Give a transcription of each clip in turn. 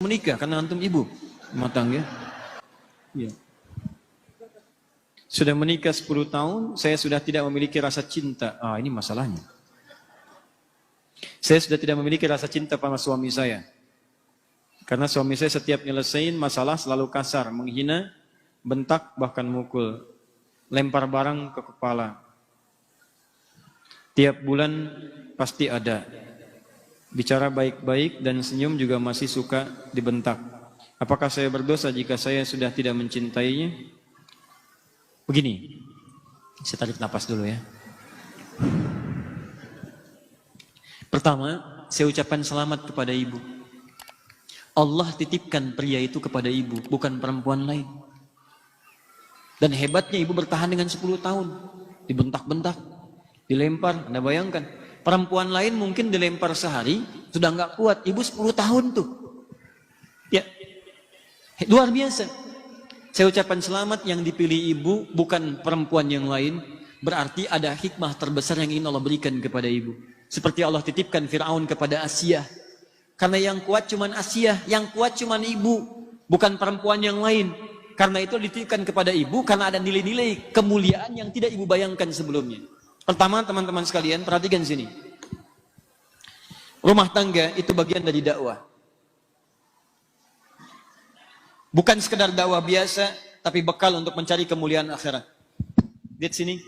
menikah karena antum ibu rumah tangga. Ya. Sudah menikah 10 tahun, saya sudah tidak memiliki rasa cinta. Ini masalahnya. Saya sudah tidak memiliki rasa cinta pada suami saya. Karena suami saya setiap nyelesain masalah selalu kasar, menghina, bentak, bahkan mukul. Lempar barang ke kepala. Tiap bulan pasti ada. Bicara baik-baik dan senyum juga masih suka dibentak. Apakah saya berdosa jika saya sudah tidak mencintainya? Begini, saya tarik napas dulu ya. Pertama, saya ucapkan selamat kepada ibu. Allah titipkan pria itu kepada ibu, bukan perempuan lain. Dan hebatnya ibu bertahan dengan 10 tahun. Dibentak-bentak, dilempar, Anda bayangkan. Perempuan lain mungkin dilempar sehari, sudah nggak kuat. Ibu 10 tahun tuh. Ya, luar biasa. Saya ucapkan selamat yang dipilih ibu, bukan perempuan yang lain. Berarti ada hikmah terbesar yang ingin Allah berikan kepada ibu. Seperti Allah titipkan Fir'aun kepada Asiyah. Karena yang kuat cuman Asiyah, yang kuat cuman ibu, bukan perempuan yang lain. Karena itu dititipkan kepada ibu, karena ada nilai-nilai kemuliaan yang tidak ibu bayangkan sebelumnya. Pertama, teman-teman sekalian, perhatikan sini. Rumah tangga itu bagian dari dakwah. Bukan sekedar dakwah biasa, tapi bekal untuk mencari kemuliaan akhirat. Lihat sini.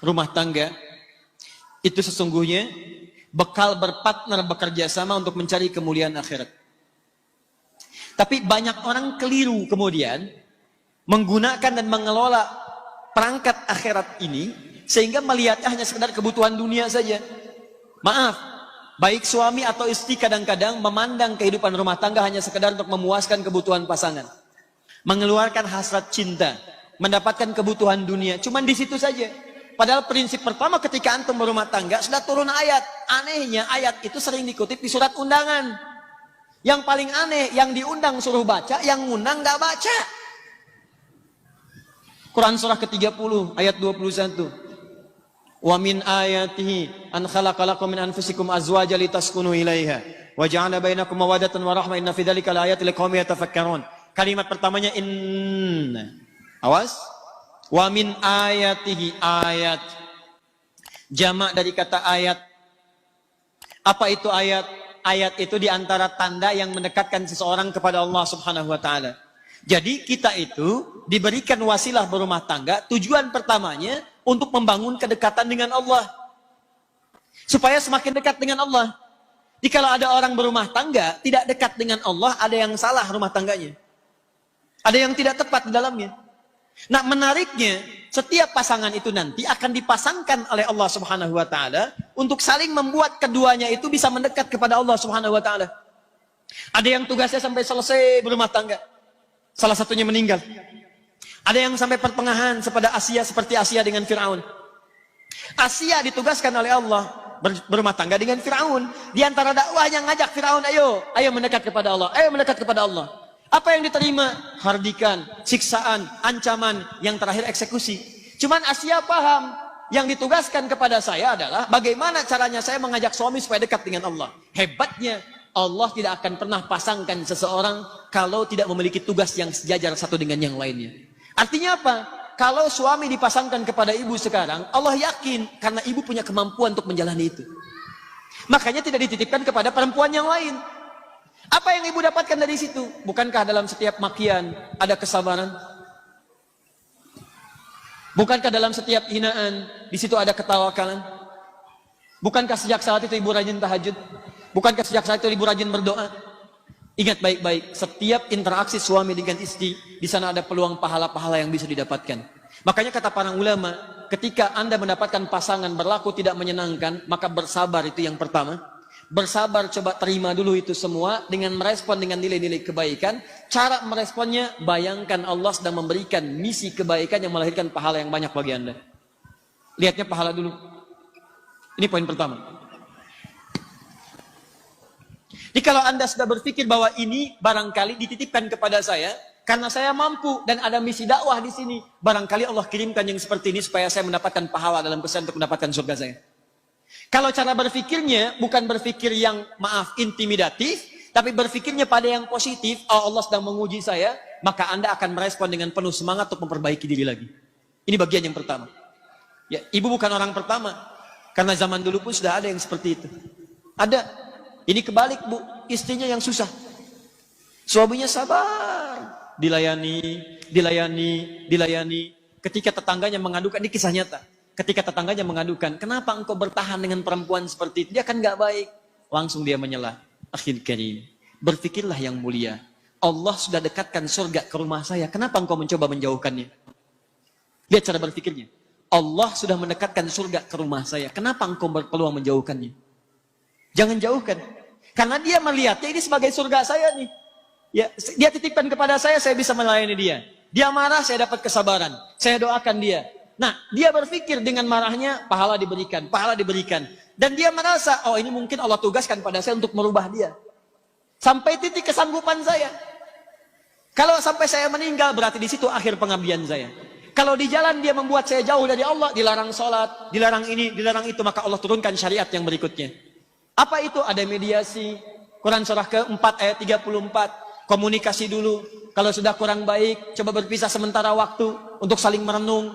Rumah tangga itu sesungguhnya bekal berpartner bekerja sama untuk mencari kemuliaan akhirat. Tapi banyak orang keliru kemudian menggunakan dan mengelola perangkat akhirat ini sehingga melihatnya hanya sekedar kebutuhan dunia saja. Maaf. Baik suami atau istri kadang-kadang memandang kehidupan rumah tangga hanya sekedar untuk memuaskan kebutuhan pasangan. Mengeluarkan hasrat cinta. Mendapatkan kebutuhan dunia. Cuman di situ saja. Padahal prinsip pertama ketika antum berumah tangga sudah turun ayat. Anehnya ayat itu sering dikutip di surat undangan. Yang paling aneh, yang diundang suruh baca, yang ngundang nggak baca. Quran surah ke-30 ayat 21. Wa min ayatihi an khalaqalakum min anfusikum azwajan litaskunu ilaiha wa ja'ala bainakum mawaddatan wa rahmah inna fi dzalika laayatin liqaumin yatafakkarun. Kalimat pertamanya in. Awas. Wa min ayatihi, ayat. Jamak dari kata ayat. Apa itu ayat? Ayat itu diantara tanda yang mendekatkan seseorang kepada Allah Subhanahu wa taala. Jadi kita itu diberikan wasilah berumah tangga, tujuan pertamanya untuk membangun kedekatan dengan Allah. Supaya semakin dekat dengan Allah. Jikalau ada orang berumah tangga, tidak dekat dengan Allah, ada yang salah rumah tangganya. Ada yang tidak tepat di dalamnya. Nah menariknya, setiap pasangan itu nanti akan dipasangkan oleh Allah Subhanahu wa taala untuk saling membuat keduanya itu bisa mendekat kepada Allah Subhanahu wa taala. Ada yang tugasnya sampai selesai berumah tangga. Salah satunya meninggal. Ada yang sampai pertengahan seperti Asia dengan Fir'aun. Asia ditugaskan oleh Allah berumah tangga dengan Fir'aun. Di antara dakwahnya ngajak Fir'aun, ayo mendekat kepada Allah, ayo mendekat kepada Allah. Apa yang diterima? Hardikan, siksaan, ancaman, yang terakhir eksekusi. Cuman Asia paham, yang ditugaskan kepada saya adalah bagaimana caranya saya mengajak suami supaya dekat dengan Allah. Hebatnya, Allah tidak akan pernah pasangkan seseorang kalau tidak memiliki tugas yang sejajar satu dengan yang lainnya. Artinya apa? Kalau suami dipasangkan kepada ibu sekarang, Allah yakin karena ibu punya kemampuan untuk menjalani itu. Makanya tidak dititipkan kepada perempuan yang lain. Apa yang ibu dapatkan dari situ? Bukankah dalam setiap makian ada kesabaran? Bukankah dalam setiap hinaan di situ ada ketawakalan? Bukankah sejak saat itu ibu rajin tahajud? Bukankah sejak saat itu ibu rajin berdoa? Ingat baik-baik, setiap interaksi suami dengan istri, di sana ada peluang pahala-pahala yang bisa didapatkan. Makanya kata para ulama, ketika Anda mendapatkan pasangan berlaku tidak menyenangkan, maka bersabar itu yang pertama. Bersabar, coba terima dulu itu semua dengan merespon dengan nilai-nilai kebaikan. Cara meresponnya, bayangkan Allah sedang memberikan misi kebaikan yang melahirkan pahala yang banyak bagi Anda. Lihatnya pahala dulu. Ini poin pertama. Jadi kalau Anda sudah berpikir bahwa ini barangkali dititipkan kepada saya, karena saya mampu dan ada misi dakwah di sini, barangkali Allah kirimkan yang seperti ini supaya saya mendapatkan pahala dalam kesan untuk mendapatkan surga saya. Kalau cara berpikirnya bukan berpikir yang intimidatif, Tapi berpikirnya pada yang positif, oh Allah sedang menguji saya, maka Anda akan merespon dengan penuh semangat untuk memperbaiki diri lagi. Ini bagian yang pertama. Ya, ibu bukan orang pertama. Karena zaman dulu pun sudah ada yang seperti itu. Ada. Ini kebalik, Bu. Istrinya yang susah. Suaminya sabar. Dilayani. Ketika tetangganya mengadukan, ini kisah nyata. Ketika tetangganya mengadukan, kenapa engkau bertahan dengan perempuan seperti itu? Dia kan gak baik. Langsung dia menyelah. Akhil karim, berfikirlah yang mulia. Allah sudah dekatkan surga ke rumah saya. Kenapa engkau mencoba menjauhkannya? Lihat cara berfikirnya. Allah sudah mendekatkan surga ke rumah saya. Kenapa engkau berpeluang menjauhkannya? Jangan jauhkan. Karena dia melihatnya ini sebagai surga saya nih. Ya, dia titipkan kepada saya bisa melayani dia. Dia marah, saya dapat kesabaran. Saya doakan dia. Nah, dia berpikir dengan marahnya, pahala diberikan. Dan dia merasa, oh ini mungkin Allah tugaskan pada saya untuk merubah dia. Sampai titik kesanggupan saya. Kalau sampai saya meninggal, berarti di situ akhir pengabdian saya. Kalau di jalan dia membuat saya jauh dari Allah, dilarang sholat, dilarang ini, dilarang itu, maka Allah turunkan syariat yang berikutnya. Apa itu? Ada mediasi. Quran surah ke-4 ayat 34. Komunikasi dulu. Kalau sudah kurang baik, coba berpisah sementara waktu untuk saling merenung.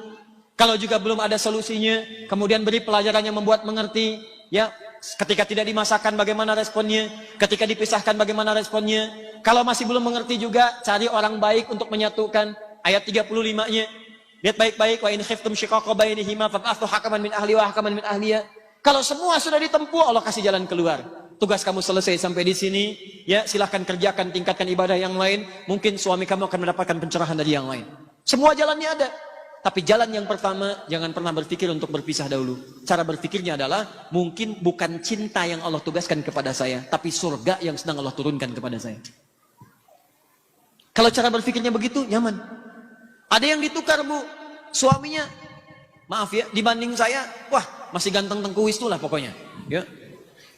Kalau juga belum ada solusinya, kemudian beri pelajaran yang membuat mengerti. Ya, ketika tidak dimasakkan bagaimana responnya, ketika dipisahkan bagaimana responnya. Kalau masih belum mengerti juga, cari orang baik untuk menyatukan. Ayat 35-nya. Lihat baik-baik, wa in khiftum shiqaqa bainihima fab'athu hakaman min ahli wa hakaman min ahliya. Kalau semua sudah ditempuh, Allah kasih jalan keluar. Tugas kamu selesai sampai di sini, ya silahkan kerjakan, tingkatkan ibadah yang lain. Mungkin suami kamu akan mendapatkan pencerahan dari yang lain. Semua jalannya ada. Tapi jalan yang pertama, jangan pernah berpikir untuk berpisah dahulu. Cara berpikirnya adalah, mungkin bukan cinta yang Allah tugaskan kepada saya, tapi surga yang sedang Allah turunkan kepada saya. Kalau cara berpikirnya begitu, nyaman. Ada yang ditukar, Bu. Suaminya, maaf ya, dibanding saya, wah, masih ganteng tengkuis tuh lah pokoknya. Ya.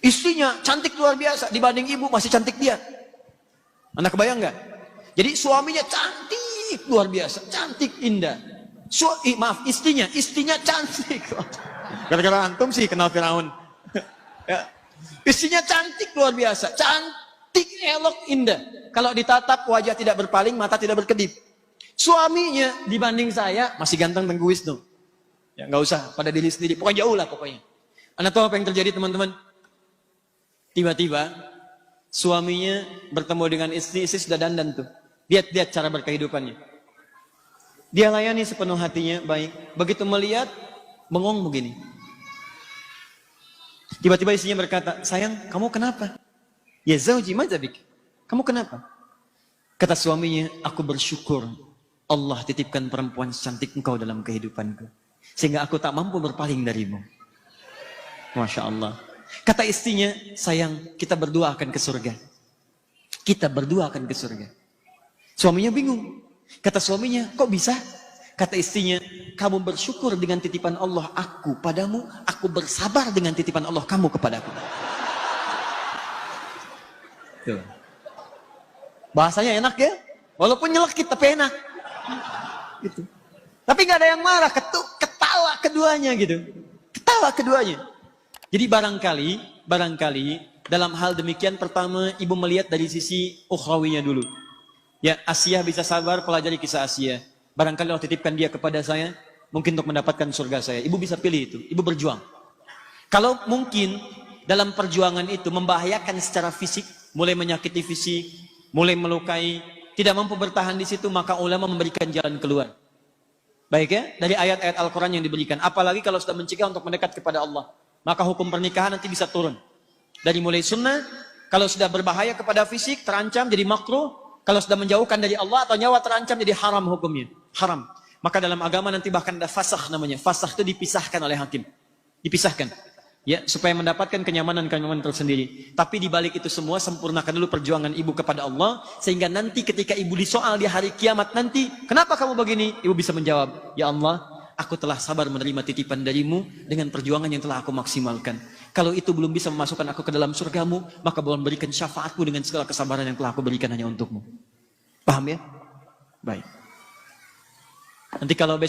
Istrinya cantik luar biasa, dibanding ibu masih cantik dia. Anda kebayang nggak? Jadi suaminya cantik luar biasa, cantik indah. Istrinya cantik. Gara-gara antum sih kenal Firaun. Ya. Istrinya cantik luar biasa, cantik, elok, indah. Kalau ditatap wajah tidak berpaling, mata tidak berkedip. Suaminya dibanding saya masih ganteng tengkuis tuh. Ya nggak usah pada diri sendiri, pokoknya jauh lah pokoknya. Anda tahu apa yang terjadi teman-teman? Tiba-tiba suaminya bertemu dengan istri sudah dandan tuh. Lihat cara berkehidupannya. Dia layani sepenuh hatinya, baik. Begitu melihat, bengong begini. Tiba-tiba istrinya berkata, sayang, kamu kenapa? Ya zauji madzabik. Kamu kenapa? Kata suaminya, aku bersyukur Allah titipkan perempuan secantik engkau dalam kehidupanku. Sehingga aku tak mampu berpaling darimu. Masya Allah. Kata istrinya, sayang, kita berdua akan ke surga. Kita berdua akan ke surga. Suaminya bingung. Kata suaminya, kok bisa? Kata istrinya, kamu bersyukur dengan titipan Allah aku padamu, aku bersabar dengan titipan Allah kamu kepadaku. Tuh. Bahasanya enak ya? Walaupun nyelekit tapi enak. Gitu. Tapi nggak ada yang marah, ketawa keduanya gitu. Ketawa keduanya. Jadi barangkali dalam hal demikian pertama ibu melihat dari sisi ukhrawinya dulu. Ya, Asia bisa sabar, pelajari kisah Asia. Barangkali Allah titipkan dia kepada saya, mungkin untuk mendapatkan surga saya. Ibu bisa pilih itu, ibu berjuang. Kalau mungkin dalam perjuangan itu membahayakan secara fisik, mulai menyakiti fisik, mulai melukai, tidak mampu bertahan di situ, maka ulama memberikan jalan keluar. Baik ya, dari ayat-ayat Al-Quran yang diberikan. Apalagi kalau sudah mencegah untuk mendekat kepada Allah. Maka hukum pernikahan nanti bisa turun. Dari mulai sunnah, kalau sudah berbahaya kepada fisik, terancam jadi makruh. Kalau sudah menjauhkan dari Allah atau nyawa terancam jadi haram hukumnya. Haram. Maka dalam agama nanti bahkan ada fasakh namanya. Fasakh itu dipisahkan oleh hakim. Dipisahkan. Ya, supaya mendapatkan kenyamanan tersendiri. Tapi di balik itu semua, sempurnakan dulu perjuangan ibu kepada Allah. Sehingga nanti ketika ibu disoal di hari kiamat nanti, kenapa kamu begini? Ibu bisa menjawab, ya Allah, aku telah sabar menerima titipan darimu dengan perjuangan yang telah aku maksimalkan. Kalau itu belum bisa memasukkan aku ke dalam surgamu, maka boleh berikan syafaatku dengan segala kesabaran yang telah aku berikan hanya untukmu. Paham ya? Baik. Nanti kalau besok